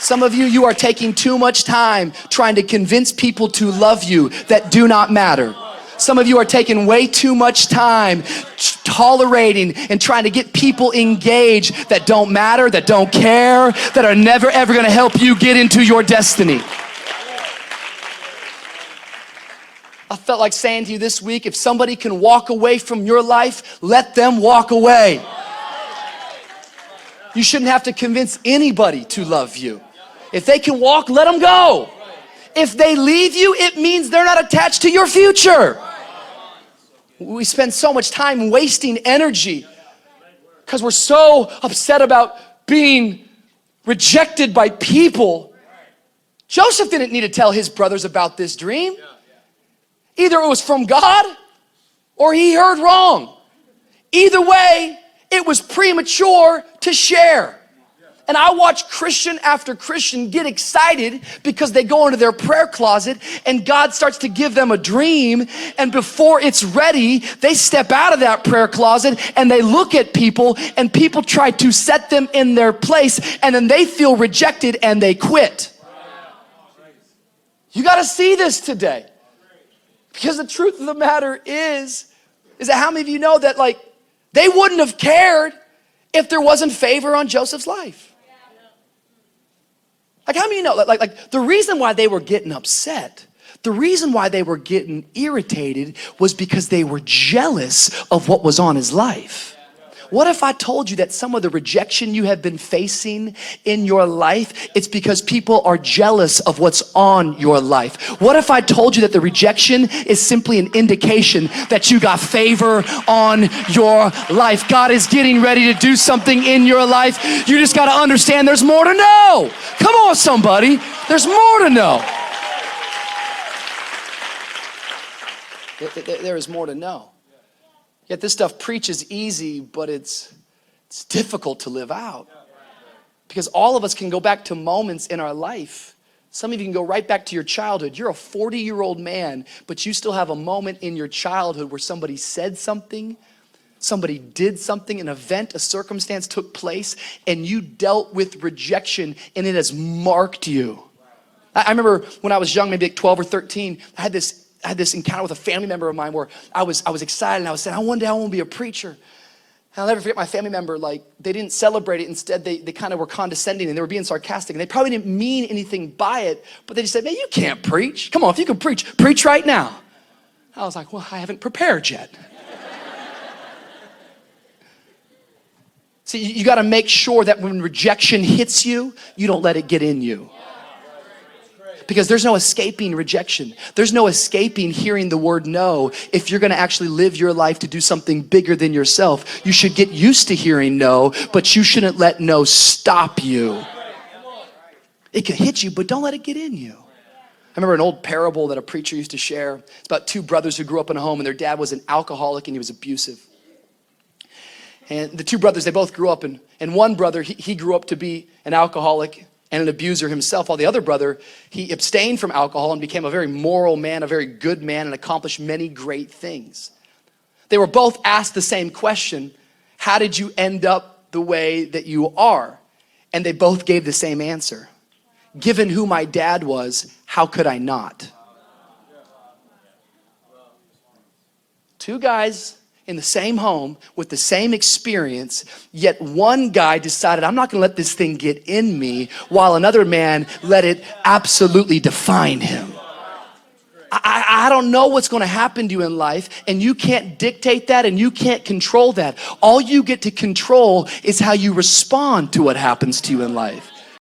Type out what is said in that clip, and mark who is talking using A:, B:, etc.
A: Some of you, you are taking too much time trying to convince people to love you that do not matter. Some of you are taking way too much time tolerating and trying to get people engaged that don't matter, that don't care, that are never ever gonna help you get into your destiny. I felt like saying to you this week, if somebody can walk away from your life, let them walk away. You shouldn't have to convince anybody to love you. If they can walk, let them go. If they leave you, it means they're not attached to your future. We spend so much time wasting energy because we're so upset about being rejected by people. Joseph didn't need to tell his brothers about this dream. Either it was from God or he heard wrong. Either way, it was premature to share. And I watch Christian after Christian get excited because they go into their prayer closet and God starts to give them a dream, and before it's ready, they step out of that prayer closet and they look at people and people try to set them in their place, and then they feel rejected and they quit. You got to see this today, because the truth of the matter is that how many of you know that like they wouldn't have cared if there wasn't favor on Joseph's life? Like, how many of you know, like the reason why they were getting upset, the reason why they were getting irritated was because they were jealous of what was on his life. What if I told you that some of the rejection you have been facing in your life, it's because people are jealous of what's on your life? What if I told you that the rejection is simply an indication that you got favor on your life? God is getting ready to do something in your life. You just got to understand there's more to know. Come on, somebody. There's more to know. There is more to know. Yet this stuff preaches easy, but it's difficult to live out. Because all of us can go back to moments in our life. Some of you can go right back to your childhood. You're a 40-year-old man, but you still have a moment in your childhood where somebody said something, somebody did something, an event, a circumstance took place, and you dealt with rejection, and it has marked you. I remember when I was young, maybe like 12 or 13, I had this encounter with a family member of mine where I was excited, and I was saying, one day I want to be a preacher. And I'll never forget my family member, like, they didn't celebrate it. Instead, they kind of were condescending, and they were being sarcastic, and they probably didn't mean anything by it, but they just said, man, you can't preach. Come on, if you can preach right now. I was like, well, I haven't prepared yet. See, you got to make sure that when rejection hits you, you don't let it get in you. Because there's no escaping rejection. There's no escaping hearing the word no. If you're gonna actually live your life to do something bigger than yourself, you should get used to hearing no, but you shouldn't let no stop you. It can hit you, but don't let it get in you. I remember an old parable that a preacher used to share. It's about two brothers who grew up in a home, and their dad was an alcoholic and he was abusive. And the two brothers, they both grew up, and one brother, he grew up to be an alcoholic and an abuser himself, while the other brother, he abstained from alcohol and became a very moral man, a very good man, and accomplished many great things. They were both asked the same question: how did you end up the way that you are? And they both gave the same answer: given who my dad was, how could I not? Two guys in the same home with the same experience, yet one guy decided, I'm not gonna let this thing get in me, while another man let it absolutely define him. I don't know what's gonna happen to you in life, and you can't dictate that and you can't control that. All you get to control is how you respond to what happens to you in life.